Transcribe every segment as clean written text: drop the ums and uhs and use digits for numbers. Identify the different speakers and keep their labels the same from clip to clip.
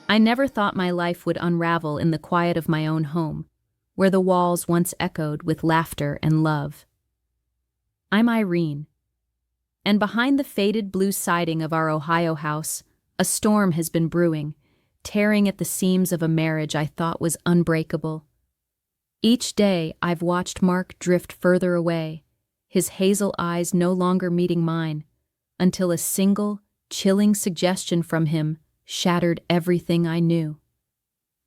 Speaker 1: I never thought my life would unravel in the quiet of my own home, where the walls once echoed with laughter and love. I'm Irene, and behind the faded blue siding of our Ohio house, a storm has been brewing, tearing at the seams of a marriage I thought was unbreakable. Each day I've watched Mark drift further away, his hazel eyes no longer meeting mine, until a single, chilling suggestion from him shattered everything I knew.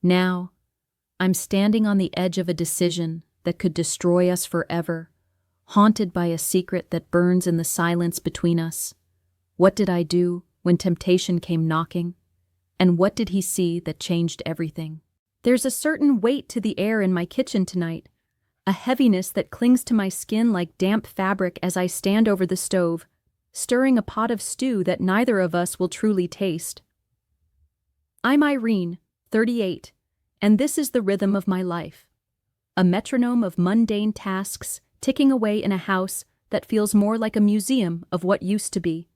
Speaker 1: Now, I'm standing on the edge of a decision that could destroy us forever, haunted by a secret that burns in the silence between us. What did I do when temptation came knocking? And what did he see that changed everything? There's a certain weight to the air in my kitchen tonight, a heaviness that clings to my skin like damp fabric as I stand over the stove, stirring a pot of stew that neither of us will truly taste. I'm Irene, 38, and this is the rhythm of my life. A metronome of mundane tasks ticking away in a house that feels more like a museum of what used to be.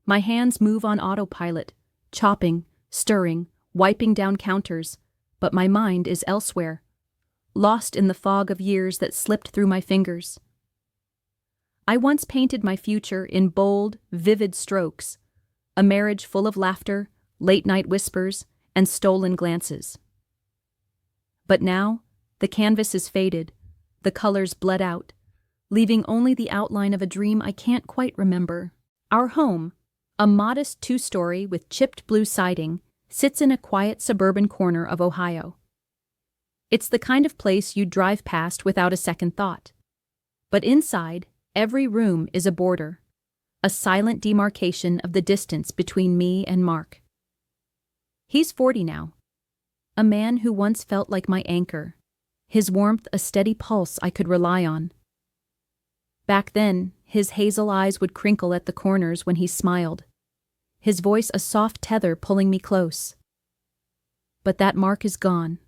Speaker 1: My hands move on autopilot, chopping, stirring, wiping down counters, but my mind is elsewhere, lost in the fog of years that slipped through my fingers. I once painted my future in bold, vivid strokes, a marriage full of laughter, late-night whispers, and stolen glances. But now, the canvas is faded, the colors bled out, leaving only the outline of a dream I can't quite remember. Our home, a modest two-story with chipped blue siding, sits in a quiet suburban corner of Ohio. It's the kind of place you'd drive past without a second thought. But inside, every room is a border, a silent demarcation of the distance between me and Mark. He's 40 now, a man who once felt like my anchor, his warmth a steady pulse I could rely on. Back then, his hazel eyes would crinkle at the corners when he smiled, his voice a soft tether pulling me close. But that Mark is gone,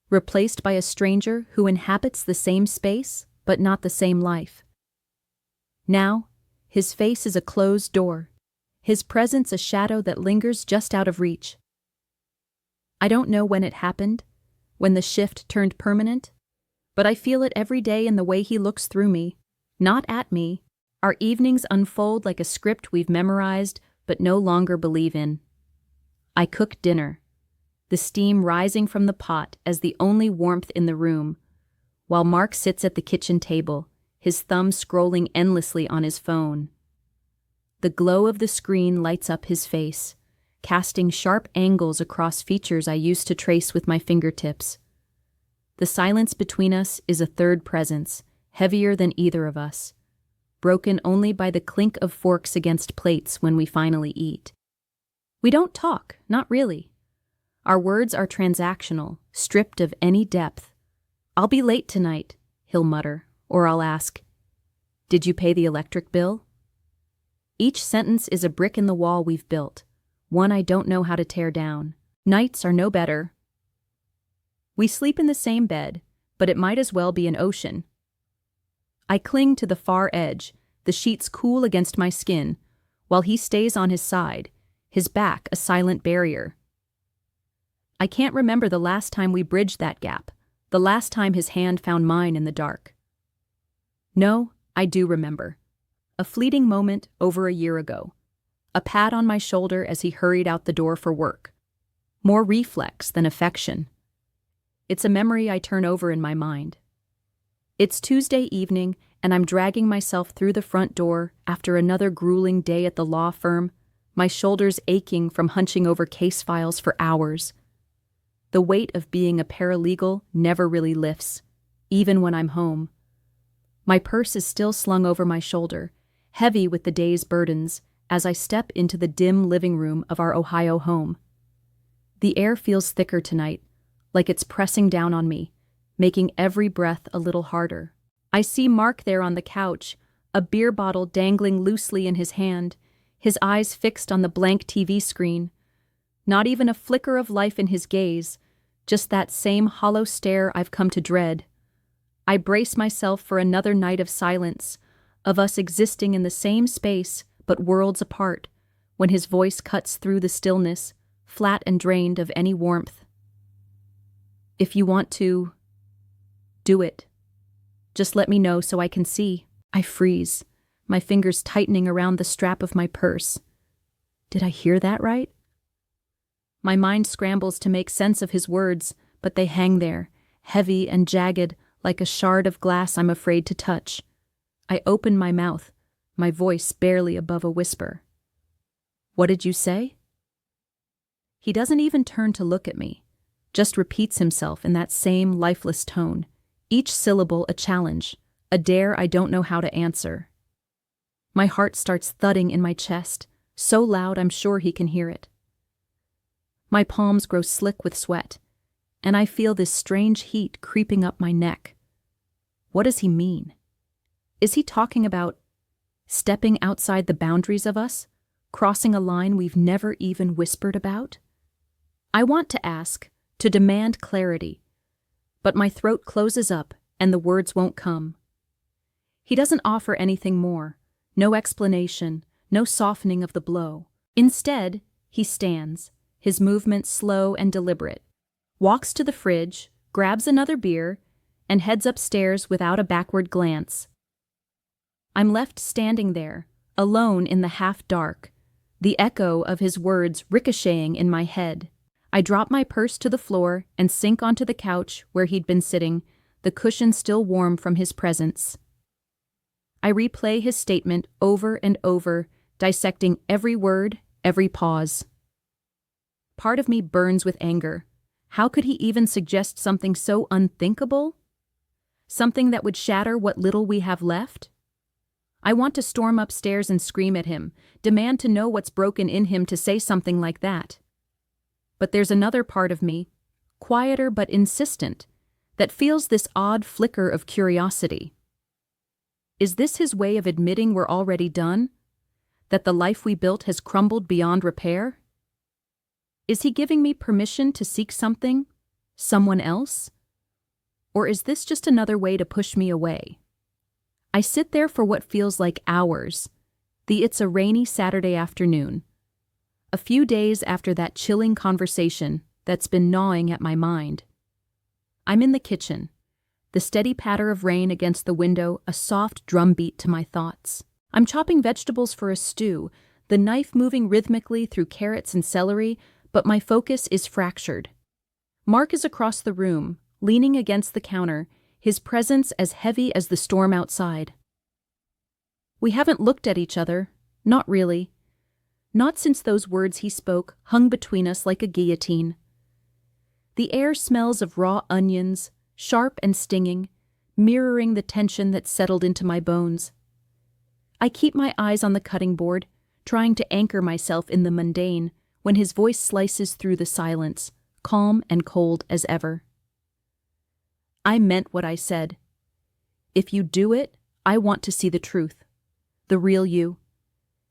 Speaker 1: replaced by a stranger who inhabits the same space but not the same life. Now, his face is a closed door, his presence a shadow that lingers just out of reach. I don't know when it happened, when the shift turned permanent, but I feel it every day in the way he looks through me, not at me. Our evenings unfold like a script we've memorized but no longer believe in. I cook dinner, the steam rising from the pot as the only warmth in the room, while Mark sits at the kitchen table, his thumb scrolling endlessly on his phone. The glow of the screen lights up his face, casting sharp angles across features I used to trace with my fingertips. The silence between us is a third presence, heavier than either of us, broken only by the clink of forks against plates when we finally eat. We don't talk, not really. Our words are transactional, stripped of any depth. "I'll be late tonight," he'll mutter, or I'll ask, "Did you pay the electric bill?" Each sentence is a brick in the wall we've built, one I don't know how to tear down. Nights are no better. We sleep in the same bed, but it might as well be an ocean. I cling to the far edge, the sheets cool against my skin, while he stays on his side, his back a silent barrier. I can't remember the last time we bridged that gap, the last time his hand found mine in the dark. No, I do remember. A fleeting moment over a year ago. A pat on my shoulder as he hurried out the door for work. More reflex than affection. It's a memory I turn over in my mind. It's Tuesday evening, and I'm dragging myself through the front door after another grueling day at the law firm, my shoulders aching from hunching over case files for hours. The weight of being a paralegal never really lifts, even when I'm home. My purse is still slung over my shoulder, heavy with the day's burdens, as I step into the dim living room of our Ohio home. The air feels thicker tonight, like it's pressing down on me, making every breath a little harder. I see Mark there on the couch, a beer bottle dangling loosely in his hand, his eyes fixed on the blank TV screen. Not even a flicker of life in his gaze, just that same hollow stare I've come to dread. I brace myself for another night of silence, of us existing in the same space but worlds apart, when his voice cuts through the stillness, flat and drained of any warmth. If you want to, do it. Just let me know so I can see. I freeze, my fingers tightening around the strap of my purse. Did I hear that right? My mind scrambles to make sense of his words, but they hang there, heavy and jagged, like a shard of glass I'm afraid to touch. I open my mouth, my voice barely above a whisper. What did you say? He doesn't even turn to look at me, just repeats himself in that same lifeless tone, each syllable a challenge, a dare I don't know how to answer. My heart starts thudding in my chest, so loud I'm sure he can hear it. My palms grow slick with sweat, and I feel this strange heat creeping up my neck. What does he mean? Is he talking about stepping outside the boundaries of us, crossing a line we've never even whispered about? I want to ask, to demand clarity, but my throat closes up and the words won't come. He doesn't offer anything more, no explanation, no softening of the blow. Instead, he stands, his movements slow and deliberate, walks to the fridge, grabs another beer, and heads upstairs without a backward glance. I'm left standing there, alone in the half-dark, the echo of his words ricocheting in my head. I drop my purse to the floor and sink onto the couch where he'd been sitting, the cushion still warm from his presence. I replay his statement over and over, dissecting every word, every pause. Part of me burns with anger. How could he even suggest something so unthinkable? Something that would shatter what little we have left? I want to storm upstairs and scream at him, demand to know what's broken in him to say something like that. But there's another part of me, quieter but insistent, that feels this odd flicker of curiosity. Is this his way of admitting we're already done? That the life we built has crumbled beyond repair? Is he giving me permission to seek something, someone else? Or is this just another way to push me away? I sit there for what feels like hours. It's a rainy Saturday afternoon. A few days after that chilling conversation that's been gnawing at my mind. I'm in the kitchen, the steady patter of rain against the window a soft drumbeat to my thoughts. I'm chopping vegetables for a stew, the knife moving rhythmically through carrots and celery, but my focus is fractured. Mark is across the room, leaning against the counter, his presence as heavy as the storm outside. We haven't looked at each other, not really. Not since those words he spoke hung between us like a guillotine. The air smells of raw onions, sharp and stinging, mirroring the tension that settled into my bones. I keep my eyes on the cutting board, trying to anchor myself in the mundane, when his voice slices through the silence, calm and cold as ever. I meant what I said. If you do it, I want to see the truth. The real you.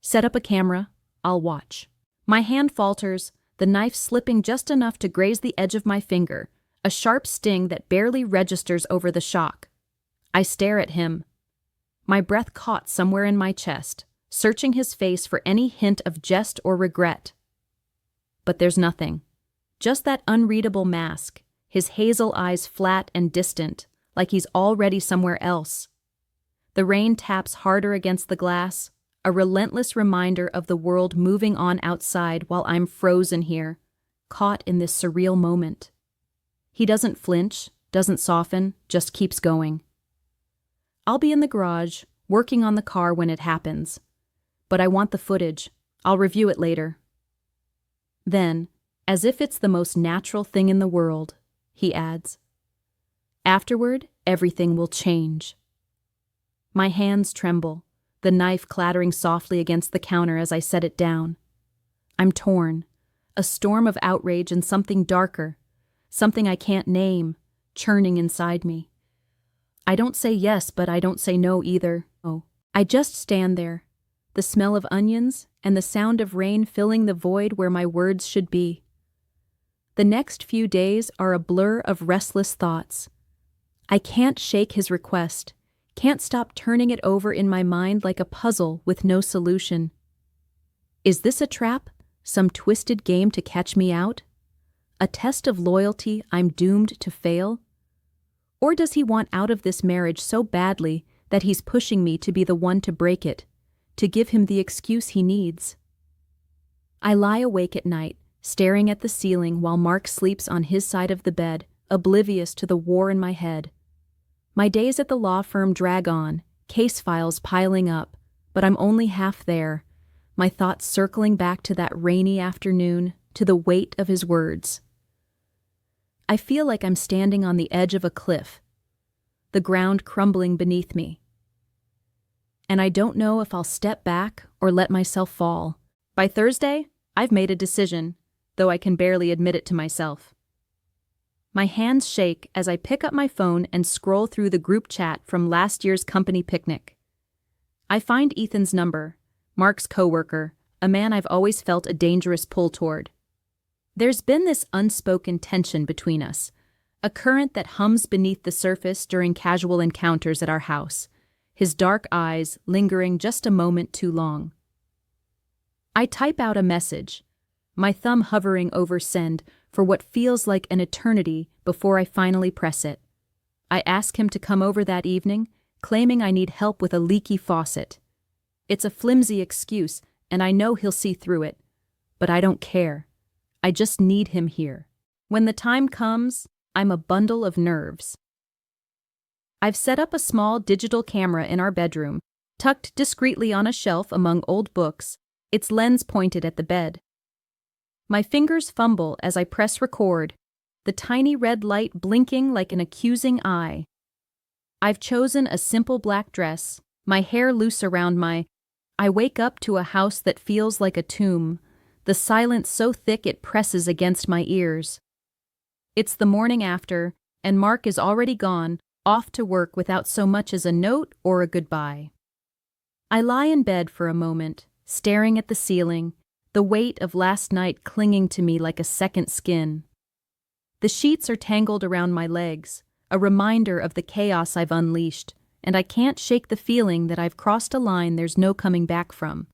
Speaker 1: Set up a camera, I'll watch. My hand falters, the knife slipping just enough to graze the edge of my finger, a sharp sting that barely registers over the shock. I stare at him. My breath caught somewhere in my chest, searching his face for any hint of jest or regret. But there's nothing. Just that unreadable mask, his hazel eyes flat and distant, like he's already somewhere else. The rain taps harder against the glass, a relentless reminder of the world moving on outside while I'm frozen here, caught in this surreal moment. He doesn't flinch, doesn't soften, just keeps going. I'll be in the garage, working on the car when it happens. But I want the footage. I'll review it later. Then, as if it's the most natural thing in the world, he adds, afterward, everything will change. My hands tremble, the knife clattering softly against the counter as I set it down. I'm torn, a storm of outrage and something darker, something I can't name, churning inside me. I don't say yes, but I don't say no either. Oh, I just stand there, the smell of onions and the sound of rain filling the void where my words should be. The next few days are a blur of restless thoughts. I can't shake his request, can't stop turning it over in my mind like a puzzle with no solution. Is this a trap, Some twisted game to catch me out? A test of loyalty I'm doomed to fail? Or does he want out of this marriage so badly that he's pushing me to be the one to break it, to give him the excuse he needs? I lie awake at night, staring at the ceiling while Mark sleeps on his side of the bed, oblivious to the war in my head. My days at the law firm drag on, case files piling up, but I'm only half there, my thoughts circling back to that rainy afternoon, to the weight of his words. I feel like I'm standing on the edge of a cliff, the ground crumbling beneath me. And I don't know if I'll step back or let myself fall. By Thursday, I've made a decision, though I can barely admit it to myself. My hands shake as I pick up my phone and scroll through the group chat from last year's company picnic. I find Ethan's number, Mark's coworker, a man I've always felt a dangerous pull toward. There's been this unspoken tension between us, a current that hums beneath the surface during casual encounters at our house, his dark eyes lingering just a moment too long. I type out a message, my thumb hovering over send for what feels like an eternity before I finally press it. I ask him to come over that evening, claiming I need help with a leaky faucet. It's a flimsy excuse, and I know he'll see through it, but I don't care. I just need him here. When the time comes, I'm a bundle of nerves. I've set up a small digital camera in our bedroom, tucked discreetly on a shelf among old books, its lens pointed at the bed. My fingers fumble as I press record, the tiny red light blinking like an accusing eye. I've chosen a simple black dress, my hair loose around I wake up to a house that feels like a tomb, the silence so thick it presses against my ears. It's the morning after, and Mark is already gone, off to work without so much as a note or a goodbye. I lie in bed for a moment, staring at the ceiling, the weight of last night clinging to me like a second skin. The sheets are tangled around my legs, a reminder of the chaos I've unleashed, and I can't shake the feeling that I've crossed a line there's no coming back from.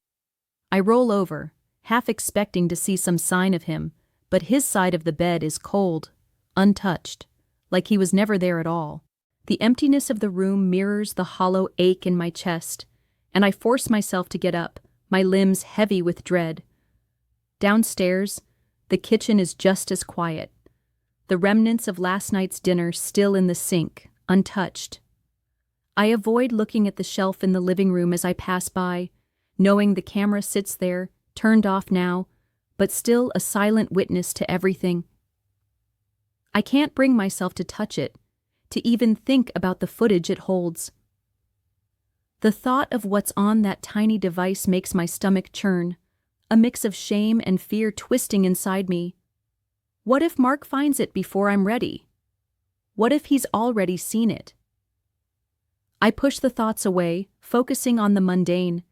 Speaker 1: I roll over, half expecting to see some sign of him, but his side of the bed is cold, untouched, like he was never there at all. The emptiness of the room mirrors the hollow ache in my chest, and I force myself to get up, my limbs heavy with dread. Downstairs, the kitchen is just as quiet, the remnants of last night's dinner still in the sink, untouched. I avoid looking at the shelf in the living room as I pass by, knowing the camera sits there, turned off now, but still a silent witness to everything. I can't bring myself to touch it, to even think about the footage it holds. The thought of what's on that tiny device makes my stomach churn, a mix of shame and fear twisting inside me. What if Mark finds it before I'm ready? What if he's already seen it? I push the thoughts away, focusing on the mundane,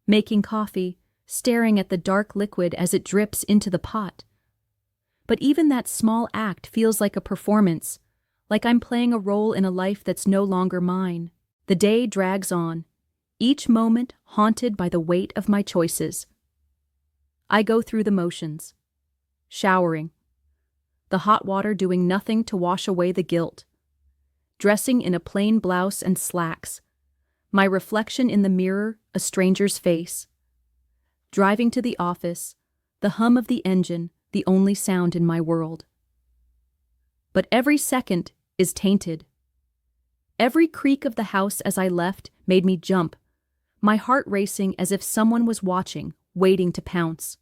Speaker 1: making coffee, staring at the dark liquid as it drips into the pot. But even that small act feels like a performance, like I'm playing a role in a life that's no longer mine. The day drags on, each moment haunted by the weight of my choices. I go through the motions. Showering. The hot water doing nothing to wash away the guilt. Dressing in a plain blouse and slacks. My reflection in the mirror, a stranger's face. Driving to the office, the hum of the engine, the only sound in my world. But every second is tainted. Every creak of the house as I left made me jump, my heart racing as if someone was watching, waiting to pounce.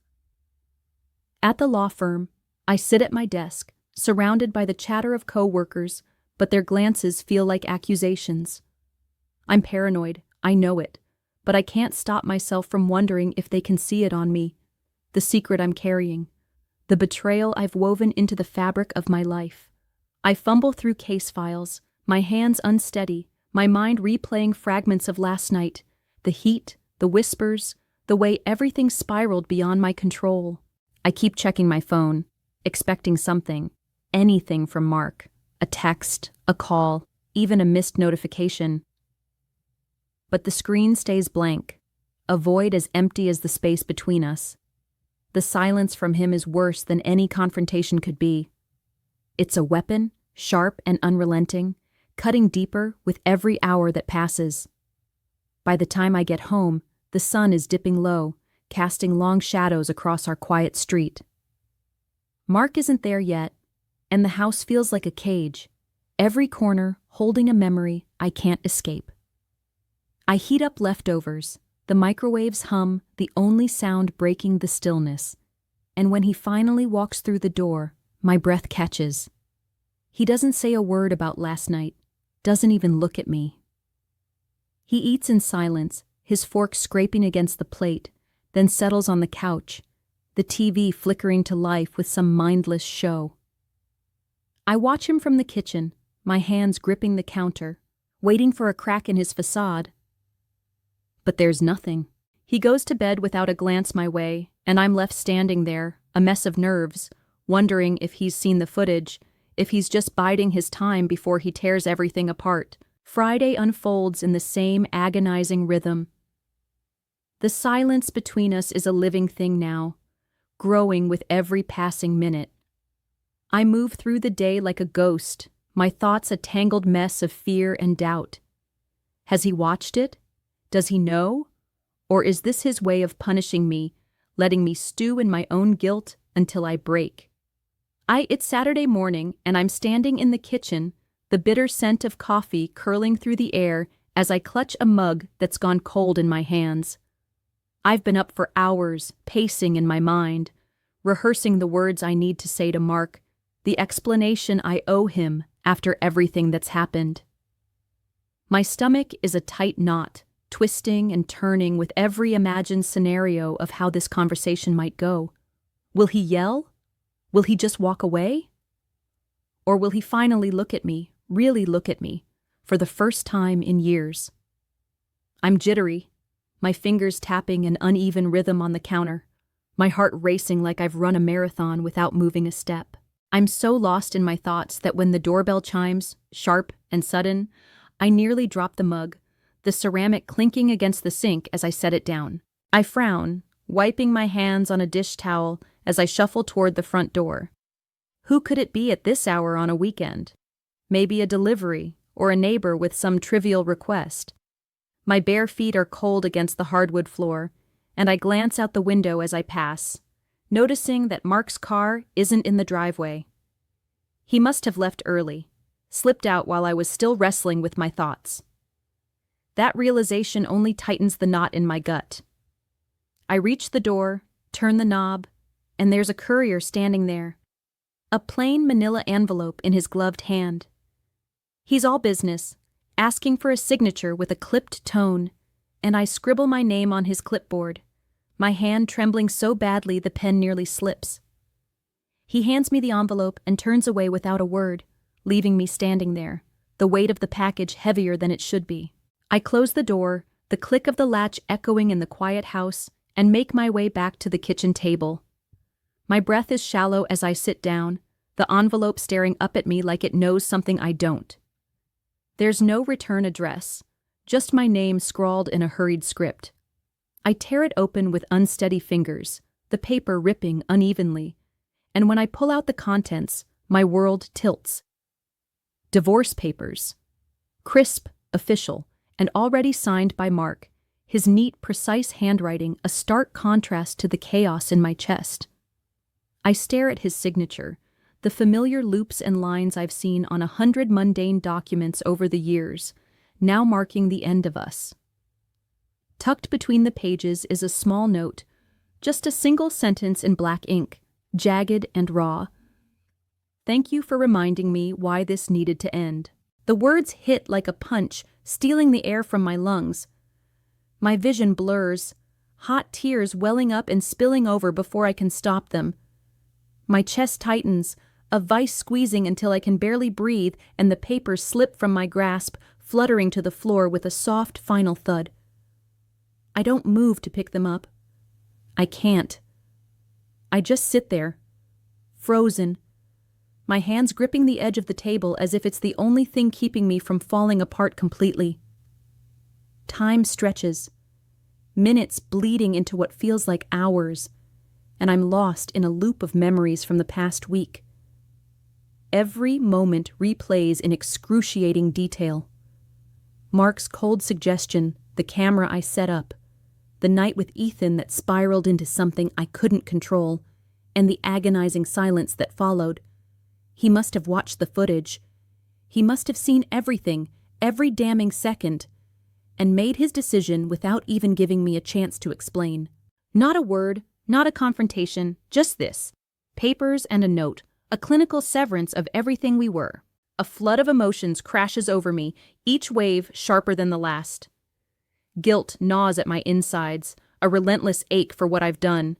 Speaker 1: At the law firm, I sit at my desk, surrounded by the chatter of co-workers, but their glances feel like accusations. I'm paranoid, I know it, but I can't stop myself from wondering if they can see it on me, the secret I'm carrying, the betrayal I've woven into the fabric of my life. I fumble through case files, my hands unsteady, my mind replaying fragments of last night, the heat, the whispers, the way everything spiraled beyond my control. I keep checking my phone, expecting something, anything from Mark, a text, a call, even a missed notification. But the screen stays blank, a void as empty as the space between us. The silence from him is worse than any confrontation could be. It's a weapon, sharp and unrelenting, cutting deeper with every hour that passes. By the time I get home, the sun is dipping low, casting long shadows across our quiet street. Mark isn't there yet, and the house feels like a cage, every corner holding a memory I can't escape. I heat up leftovers, the microwaves hum, the only sound breaking the stillness, and when he finally walks through the door, my breath catches. He doesn't say a word about last night, doesn't even look at me. He eats in silence, his fork scraping against the plate, then settles on the couch, the TV flickering to life with some mindless show. I watch him from the kitchen, my hands gripping the counter, waiting for a crack in his facade. But there's nothing. He goes to bed without a glance my way, and I'm left standing there, a mess of nerves, wondering if he's seen the footage, if he's just biding his time before he tears everything apart. Friday unfolds in the same agonizing rhythm. The silence between us is a living thing now, growing with every passing minute. I move through the day like a ghost, my thoughts a tangled mess of fear and doubt. Has he watched it? Does he know? Or is this his way of punishing me, letting me stew in my own guilt until I break? It's Saturday morning, and I'm standing in the kitchen, the bitter scent of coffee curling through the air as I clutch a mug that's gone cold in my hands. I've been up for hours, pacing in my mind, rehearsing the words I need to say to Mark, the explanation I owe him after everything that's happened. My stomach is a tight knot, twisting and turning with every imagined scenario of how this conversation might go. Will he yell? Will he just walk away? Or will he finally look at me, really look at me, for the first time in years? I'm jittery, my fingers tapping an uneven rhythm on the counter, my heart racing like I've run a marathon without moving a step. I'm so lost in my thoughts that when the doorbell chimes, sharp and sudden, I nearly drop the mug, the ceramic clinking against the sink as I set it down. I frown, wiping my hands on a dish towel as I shuffle toward the front door. Who could it be at this hour on a weekend? Maybe a delivery or a neighbor with some trivial request. My bare feet are cold against the hardwood floor, and I glance out the window as I pass, noticing that Mark's car isn't in the driveway. He must have left early, slipped out while I was still wrestling with my thoughts. That realization only tightens the knot in my gut. I reach the door, turn the knob, and there's a courier standing there, a plain manila envelope in his gloved hand. He's all business, asking for a signature with a clipped tone, and I scribble my name on his clipboard, my hand trembling so badly the pen nearly slips. He hands me the envelope and turns away without a word, leaving me standing there, the weight of the package heavier than it should be. I close the door, the click of the latch echoing in the quiet house, and make my way back to the kitchen table. My breath is shallow as I sit down, the envelope staring up at me like it knows something I don't. There's no return address, just my name scrawled in a hurried script. I tear it open with unsteady fingers, the paper ripping unevenly, and when I pull out the contents, my world tilts. Divorce papers. Crisp, official, and already signed by Mark, his neat, precise handwriting a stark contrast to the chaos in my chest. I stare at his signature, the familiar loops and lines I've seen on 100 mundane documents over the years, now marking the end of us. Tucked between the pages is a small note, just a single sentence in black ink, jagged and raw. Thank you for reminding me why this needed to end. The words hit like a punch, stealing the air from my lungs. My vision blurs, hot tears welling up and spilling over before I can stop them. My chest tightens, a vice squeezing until I can barely breathe, and the papers slip from my grasp, fluttering to the floor with a soft, final thud. I don't move to pick them up. I can't. I just sit there, frozen, my hands gripping the edge of the table as if it's the only thing keeping me from falling apart completely. Time stretches, minutes bleeding into what feels like hours, and I'm lost in a loop of memories from the past week. Every moment replays in excruciating detail. Mark's cold suggestion, the camera I set up, the night with Ethan that spiraled into something I couldn't control, and the agonizing silence that followed. He must have watched the footage. He must have seen everything, every damning second, and made his decision without even giving me a chance to explain. Not a word, not a confrontation, just this. Papers and a note, a clinical severance of everything we were. A flood of emotions crashes over me, each wave sharper than the last. Guilt gnaws at my insides, a relentless ache for what I've done,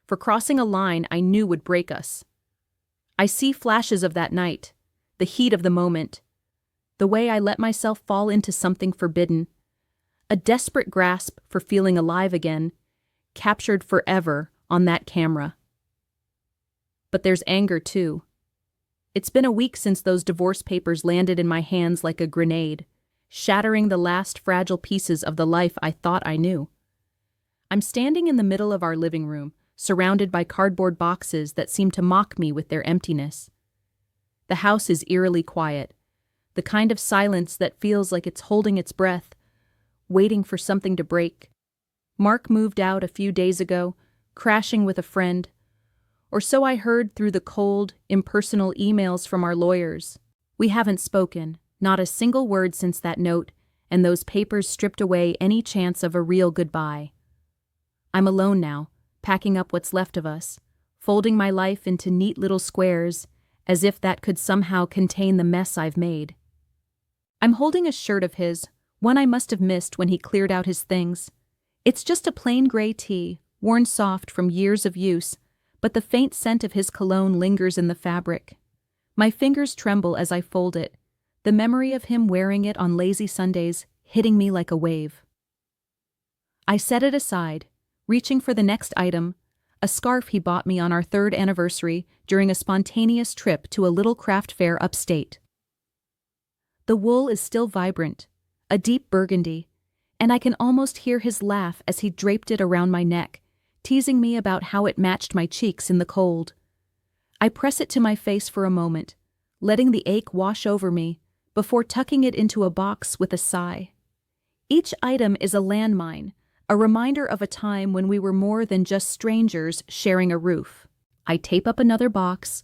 Speaker 1: for crossing a line I knew would break us. I see flashes of that night, the heat of the moment, the way I let myself fall into something forbidden, a desperate grasp for feeling alive again, captured forever on that camera. But there's anger too. It's been a week since those divorce papers landed in my hands like a grenade, shattering the last fragile pieces of the life I thought I knew. I'm standing in the middle of our living room, surrounded by cardboard boxes that seem to mock me with their emptiness. The house is eerily quiet, the kind of silence that feels like it's holding its breath, waiting for something to break. Mark moved out a few days ago, crashing with a friend, or so I heard through the cold, impersonal emails from our lawyers. We haven't spoken, not a single word since that note, and those papers stripped away any chance of a real goodbye. I'm alone now, packing up what's left of us, folding my life into neat little squares, as if that could somehow contain the mess I've made. I'm holding a shirt of his, one I must have missed when he cleared out his things. It's just a plain gray tee, worn soft from years of use, but the faint scent of his cologne lingers in the fabric. My fingers tremble as I fold it, the memory of him wearing it on lazy Sundays hitting me like a wave. I set it aside, reaching for the next item, a scarf he bought me on our 3rd anniversary during a spontaneous trip to a little craft fair upstate. The wool is still vibrant, a deep burgundy, and I can almost hear his laugh as he draped it around my neck, teasing me about how it matched my cheeks in the cold. I press it to my face for a moment, letting the ache wash over me, before tucking it into a box with a sigh. Each item is a landmine, a reminder of a time when we were more than just strangers sharing a roof. I tape up another box,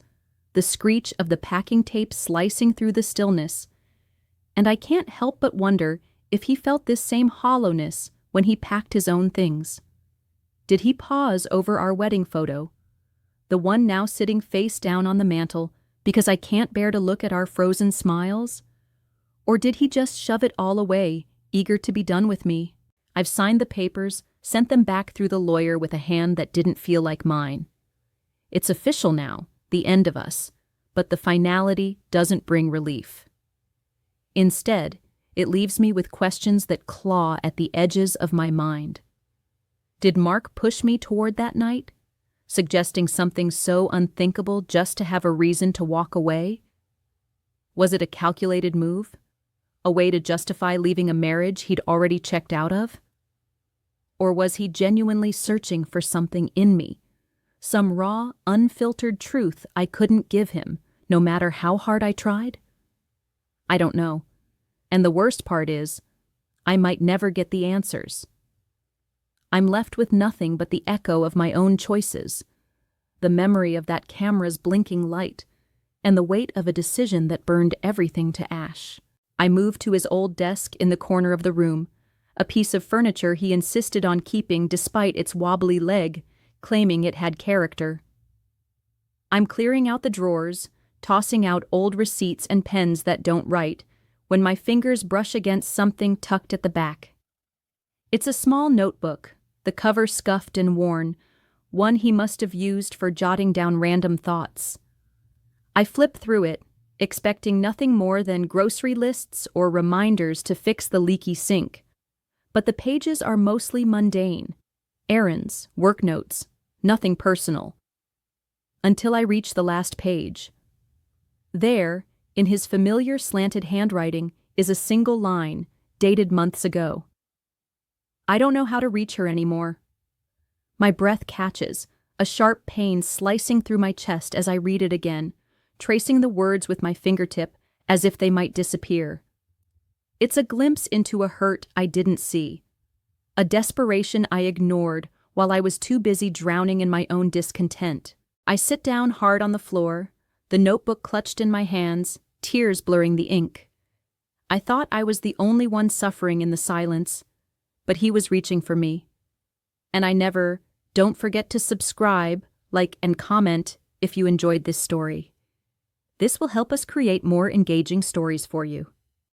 Speaker 1: the screech of the packing tape slicing through the stillness, and I can't help but wonder if he felt this same hollowness when he packed his own things. Did he pause over our wedding photo, the one now sitting face down on the mantel because I can't bear to look at our frozen smiles? Or did he just shove it all away, eager to be done with me? I've signed the papers, sent them back through the lawyer with a hand that didn't feel like mine. It's official now, the end of us, but the finality doesn't bring relief. Instead, it leaves me with questions that claw at the edges of my mind. Did Mark push me toward that night, suggesting something so unthinkable just to have a reason to walk away? Was it a calculated move? A way to justify leaving a marriage he'd already checked out of? Or was he genuinely searching for something in me, some raw, unfiltered truth I couldn't give him, no matter how hard I tried? I don't know. And the worst part is, I might never get the answers. I'm left with nothing but the echo of my own choices, the memory of that camera's blinking light, and the weight of a decision that burned everything to ash. I moved to his old desk in the corner of the room, a piece of furniture he insisted on keeping despite its wobbly leg, claiming it had character. I'm clearing out the drawers, tossing out old receipts and pens that don't write, when my fingers brush against something tucked at the back. It's a small notebook, the cover scuffed and worn, one he must have used for jotting down random thoughts. I flip through it, expecting nothing more than grocery lists or reminders to fix the leaky sink. But the pages are mostly mundane, errands, work notes, nothing personal. Until I reach the last page. There, in his familiar slanted handwriting, is a single line, dated months ago. I don't know how to reach her anymore. My breath catches, a sharp pain slicing through my chest as I read it again, tracing the words with my fingertip as if they might disappear. It's a glimpse into a hurt I didn't see, a desperation I ignored while I was too busy drowning in my own discontent. I sit down hard on the floor, the notebook clutched in my hands, tears blurring the ink. I thought I was the only one suffering in the silence, but he was reaching for me. And don't forget to subscribe, like, and comment if you enjoyed this story. This will help us create more engaging stories for you.